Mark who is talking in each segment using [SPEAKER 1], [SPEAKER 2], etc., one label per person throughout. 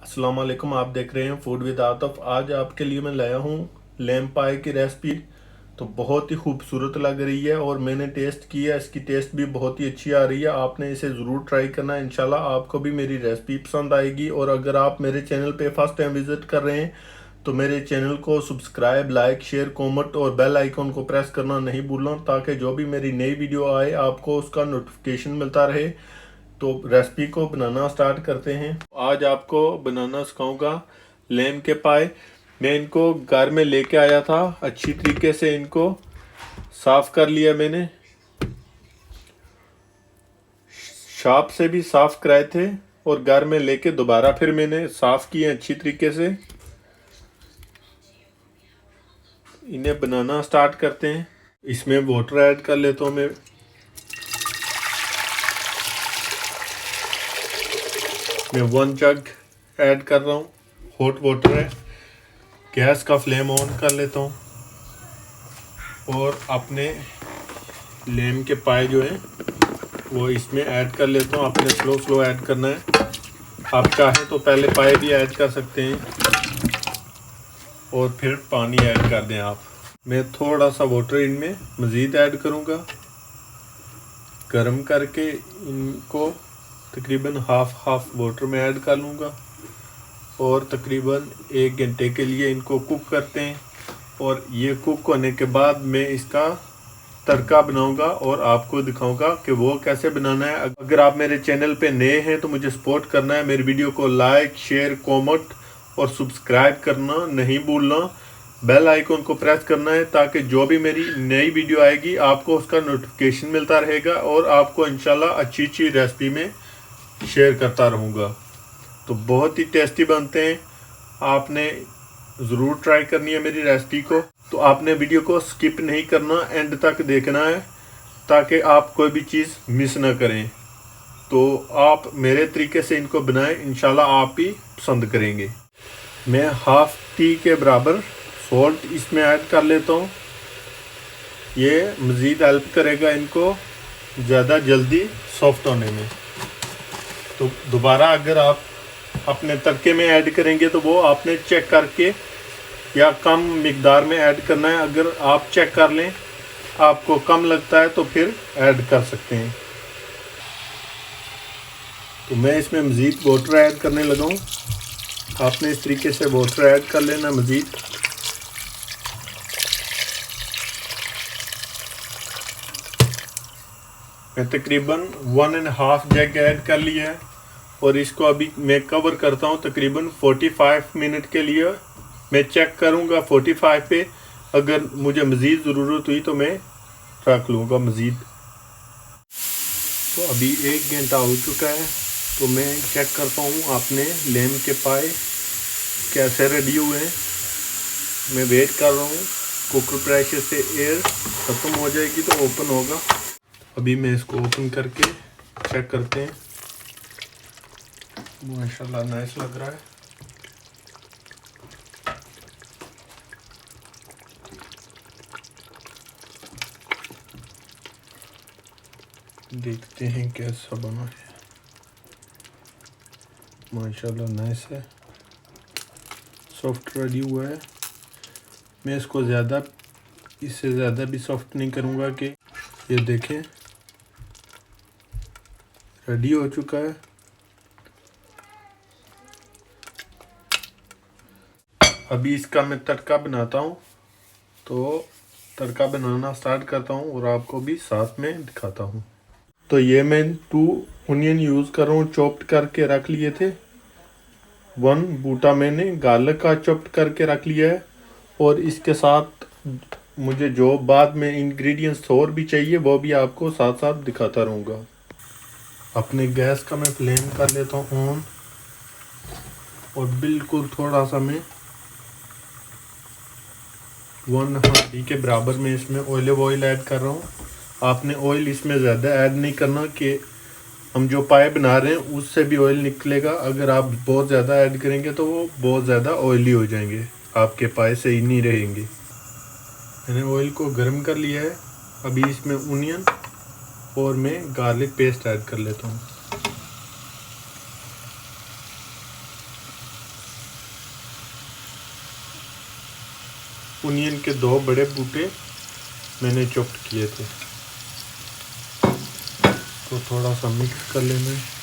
[SPEAKER 1] अस्सलाम वालेकुम। आप देख रहे हैं फूड विद आतफ। आज आपके लिए मैं लाया हूँ लेम पाए की रेसिपी। तो बहुत ही खूबसूरत लग रही है और मैंने टेस्ट किया, इसकी टेस्ट भी बहुत ही अच्छी आ रही है। आपने इसे ज़रूर ट्राई करना है, इंशाल्लाह आपको भी मेरी रेसिपी पसंद आएगी। और अगर आप मेरे चैनल पे फर्स्ट टाइम विज़िट कर रहे हैं तो मेरे चैनल को सब्सक्राइब, लाइक, शेयर, कमेंट और बेल आइकन को प्रेस करना नहीं भूलना, ताकि जो भी मेरी नई वीडियो आए आपको उसका नोटिफिकेशन मिलता रहे। तो रेसिपी को बनाना स्टार्ट करते हैं। आज आपको बनाना सिखाऊंगा लेम के पाए। मैं इनको घर में लेके आया था, अच्छी तरीके से इनको साफ कर लिया मैंने, शॉप से भी साफ कराए थे और घर में लेके दोबारा फिर मैंने साफ किए अच्छी तरीके से। इन्हें बनाना स्टार्ट करते हैं। इसमें वाटर ऐड कर लेता हूँ मैं 1 जग ऐड कर रहा हूँ। हॉट वाटर है। गैस का फ्लेम ऑन कर लेता हूँ और अपने लेम के पाए जो हैं वो इसमें ऐड कर लेता हूँ। आपने स्लो ऐड करना है। आप चाहें तो पहले पाए भी ऐड कर सकते हैं और फिर पानी ऐड कर दें आप। मैं थोड़ा सा वाटर इनमें मज़ीद ऐड करूँगा। गर्म करके इनको तकरीबन हाफ वाटर में ऐड कर लूँगा और तकरीबन 1 घंटे के लिए इनको कुक करते हैं। और ये कुक होने के बाद मैं इसका तड़का बनाऊंगा और आपको दिखाऊंगा कि वो कैसे बनाना है। अगर आप मेरे चैनल पे नए हैं तो मुझे सपोर्ट करना है। मेरी वीडियो को लाइक, शेयर, कमेंट और सब्सक्राइब करना नहीं भूलना। बेल आइकन को प्रेस करना है ताकि जो भी मेरी नई वीडियो आएगी आपको उसका नोटिफिकेशन मिलता रहेगा और आपको इंशाल्लाह अच्छी रेसिपी में शेयर करता रहूँगा। तो बहुत ही टेस्टी बनते हैं। आपने ज़रूर ट्राई करनी है मेरी रेसिपी को। तो आपने वीडियो को स्किप नहीं करना, एंड तक देखना है ताकि आप कोई भी चीज़ मिस ना करें। तो आप मेरे तरीके से इनको बनाएं, इंशाल्लाह आप भी पसंद करेंगे। मैं हाफ टी के बराबर सॉल्ट इसमें ऐड कर लेता हूँ। ये मज़ीद हेल्प करेगा इनको ज़्यादा जल्दी सॉफ्ट होने में। तो दोबारा अगर आप अपने तड़के में ऐड करेंगे तो वो आपने चेक करके या कम मिकदार में ऐड करना है। अगर आप चेक कर लें आपको कम लगता है तो फिर ऐड कर सकते हैं। तो मैं इसमें मज़ीद वाटर ऐड करने लगा हूँ। आपने इस तरीके से वाटर ऐड कर लेना मज़ीद। मैं तकरीबन 1.5 जग ऐड कर लिया है और इसको अभी मैं कवर करता हूँ तकरीबन 45 मिनट के लिए। मैं चेक करूँगा 45 पे, अगर मुझे मज़ीद ज़रूरत हुई तो मैं रख लूँगा मज़ीद। तो अभी 1 घंटा हो चुका है तो मैं चेक करता हूँ अपने लेम के पाए कैसे रेडी हुए हैं। मैं वेट कर रहा हूँ कुकर प्रेशर से एयर ख़त्म हो जाएगी तो ओपन होगा। अभी मैं इसको ओपन करके चेक करते हैं। माशाल्लाह नाइस लग रहा है। देखते हैं कैसा बना है। माशाल्लाह नाइस है, सॉफ्ट रेडी हुआ है। मैं इसको इससे ज़्यादा भी सॉफ्ट नहीं करूँगा कि ये देखें रेडी हो चुका है। अभी इसका मैं तड़का बनाता हूँ। तो तड़का बनाना स्टार्ट करता हूँ और आपको भी साथ में दिखाता हूँ। तो ये मैं 2 ऑनियन यूज़ कर रहा हूँ, चॉप्ड करके रख लिए थे। 1 बूटा मैंने गार्लिक का चॉप्ड करके रख लिया है। और इसके साथ मुझे जो बाद में इंग्रेडिएंट्स और भी चाहिए वो भी आपको साथ साथ दिखाता रहूँगा। अपने गैस का मैं फ्लेम कर लेता हूँ ऑन और बिल्कुल थोड़ा सा मैं 1 हांडी के बराबर में इसमें ऑलिव ऑयल ऐड कर रहा हूँ। आपने ऑयल इसमें ज़्यादा ऐड नहीं करना कि हम जो पाए बना रहे हैं उससे भी ऑयल निकलेगा। अगर आप बहुत ज़्यादा ऐड करेंगे तो वो बहुत ज़्यादा ऑयली हो जाएंगे, आपके पाए सही नहीं रहेंगे। मैंने ऑयल को गर्म कर लिया है। अभी इसमें ऑनियन और मैं गार्लिक पेस्ट ऐड कर लेता हूँ। ओनियन के 2 बड़े बूटे मैंने चॉप्ड किए थे। तो थोड़ा सा मिक्स कर लेना है।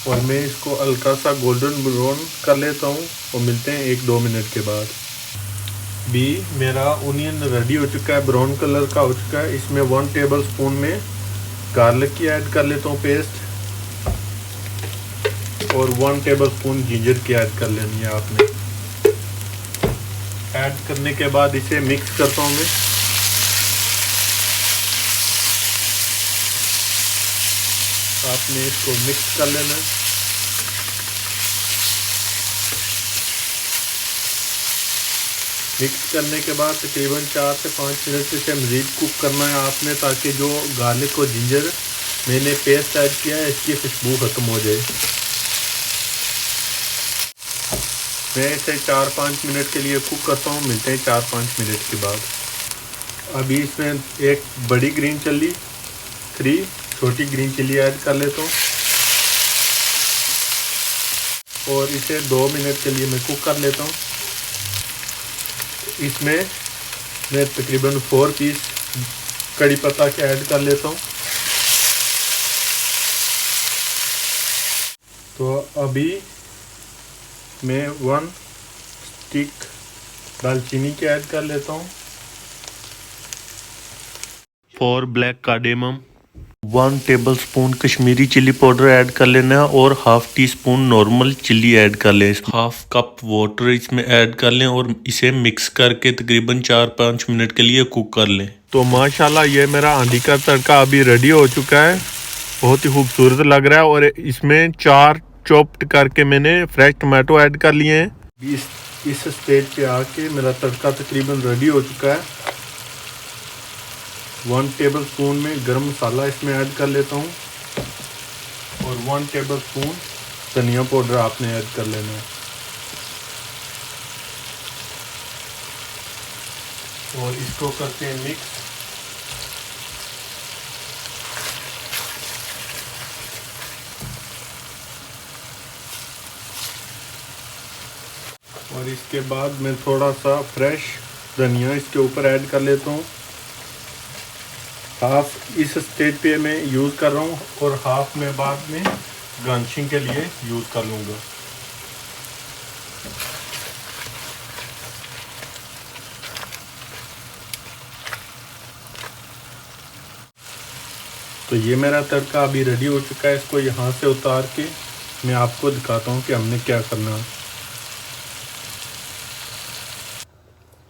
[SPEAKER 1] और मैं इसको हल्का सा गोल्डन ब्राउन कर लेता हूँ और मिलते हैं 1-2 मिनट के बाद। भी मेरा ओनियन रेडी हो चुका है, ब्राउन कलर का हो चुका है। इसमें 1 टेबल स्पून में गार्लिक की ऐड कर लेता हूँ पेस्ट, और 1 टेबल स्पून जिंजर की ऐड कर लेनी है आपने। ऐड करने के बाद इसे मिक्स करता हूँ मैं। आपने इसको मिक्स कर लेना है। मिक्स करने के बाद तकरीबन 4 से 5 मिनट इसे मज़ीद कुक करना है आपने, ताकि जो गार्लिक और जिंजर मैंने पेस्ट ऐड किया है इसकी खुशबू ख़त्म हो जाए। मैं इसे 4-5 मिनट के लिए कुक करता हूँ, मिलते हैं 4-5 मिनट के बाद। अभी इसमें एक बड़ी ग्रीन चिल्ली, 3 छोटी ग्रीन चिल्ली ऐड कर लेता हूँ, और इसे 2 मिनट के लिए मैं कुक कर लेता हूँ। इसमें मैं तकरीबन 4 पीस कड़ी पत्ता के ऐड कर लेता हूँ। तो अभी मैं 1 स्टिक दालचीनी के ऐड कर लेता हूँ, 4 black cardamom, 1 table spoon Kashmiri chilli powder add कर लेना है, और half tea spoon normal chilli add कर लें। हाफ कप वाटर इसमें ऐड कर लें और इसे मिक्स करके तकरीबन 4-5 मिनट के लिए कुक कर लें। तो माशाल्लाह ये मेरा आंधी का तड़का अभी रेडी हो चुका है, बहुत ही खूबसूरत लग रहा है। और इसमें 4 चॉप्ड करके मैंने फ्रेश टमाटो ऐड कर लिए हैं। इस स्टेज पे आके मेरा तड़का तकरीबन रेडी हो चुका है। 1 टेबल स्पून में गरम मसाला इसमें ऐड कर लेता हूँ, और 1 टेबल स्पून धनिया पाउडर आपने ऐड कर लेना है। और इसको करते हैं मिक्स। और इसके बाद मैं थोड़ा सा फ्रेश धनिया इसके ऊपर ऐड कर लेता हूँ। हाफ इस स्टेज पे मैं यूज़ कर रहा हूँ, और हाफ मैं बाद में गार्निशिंग के लिए यूज़ कर लूँगा। तो ये मेरा तड़का अभी रेडी हो चुका है। इसको यहाँ से उतार के मैं आपको दिखाता हूँ कि हमने क्या करना है।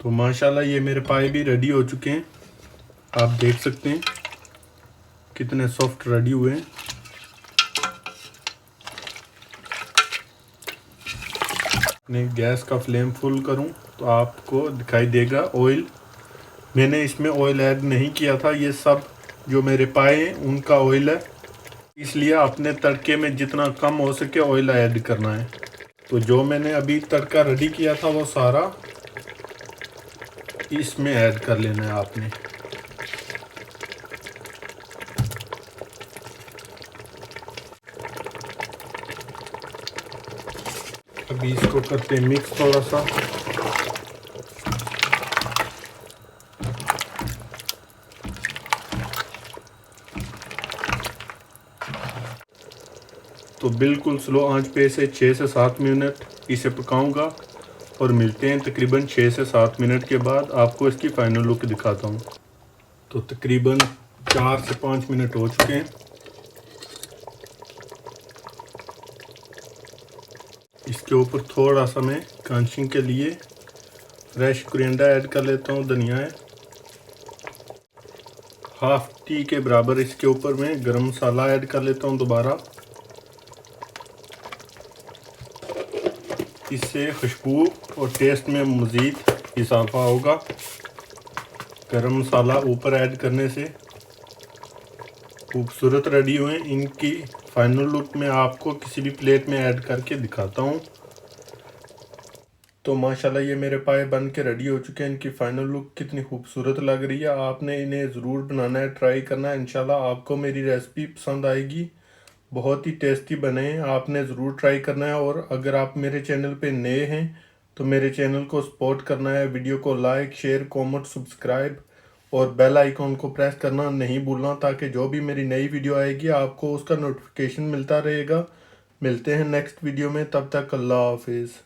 [SPEAKER 1] तो माशाल्लाह ये मेरे पाए भी रेडी हो चुके हैं, आप देख सकते हैं कितने सॉफ्ट रेडी हुए हैं। मैं गैस का फ्लेम फुल करूं तो आपको दिखाई देगा ऑयल। मैंने इसमें ऑयल ऐड नहीं किया था, ये सब जो मेरे पाए हैं उनका ऑयल है, इसलिए अपने तड़के में जितना कम हो सके ऑयल ऐड करना है। तो जो मैंने अभी तड़का रेडी किया था वो सारा इसमें ऐड कर लेना है आपने। अभी इसको करते हैं मिक्स थोड़ा सा। तो बिल्कुल स्लो आंच पे से 6 से 7 मिनट इसे पकाऊंगा, और मिलते हैं तकरीबन 6 से 7 मिनट के बाद। आपको इसकी फाइनल लुक दिखाता हूँ। तो तकरीबन 4 से 5 मिनट हो चुके हैं। इसके ऊपर थोड़ा सा मैं गार्निशिंग के लिए फ्रेश कोरिएंडर ऐड कर लेता हूँ, धनिया है। हाफ टी के बराबर इसके ऊपर मैं गरम मसाला ऐड कर लेता हूँ दोबारा। इससे खुशबू और टेस्ट में मज़ीद इजाफा होगा। गरम मसाला ऊपर ऐड करने से खूबसूरत रेडी हुए। इनकी फाइनल लुक मैं आपको किसी भी प्लेट में ऐड करके दिखाता हूँ। तो माशाल्लाह ये मेरे पाए बन के रेडी हो चुके हैं। इनकी फाइनल लुक कितनी खूबसूरत लग रही है। आपने इन्हें ज़रूर बनाना है, ट्राई करना है। इंशाल्लाह आपको मेरी रेसिपी पसंद आएगी। बहुत ही टेस्टी बने हैं, आपने ज़रूर ट्राई करना है। और अगर आप मेरे चैनल पे नए हैं तो मेरे चैनल को सपोर्ट करना है। वीडियो को लाइक, शेयर, कमेंट, सब्सक्राइब और बेल आइकॉन को प्रेस करना नहीं भूलना, ताकि जो भी मेरी नई वीडियो आएगी आपको उसका नोटिफिकेशन मिलता रहेगा। मिलते हैं नेक्स्ट वीडियो में, तब तक अल्लाह हाफिज़।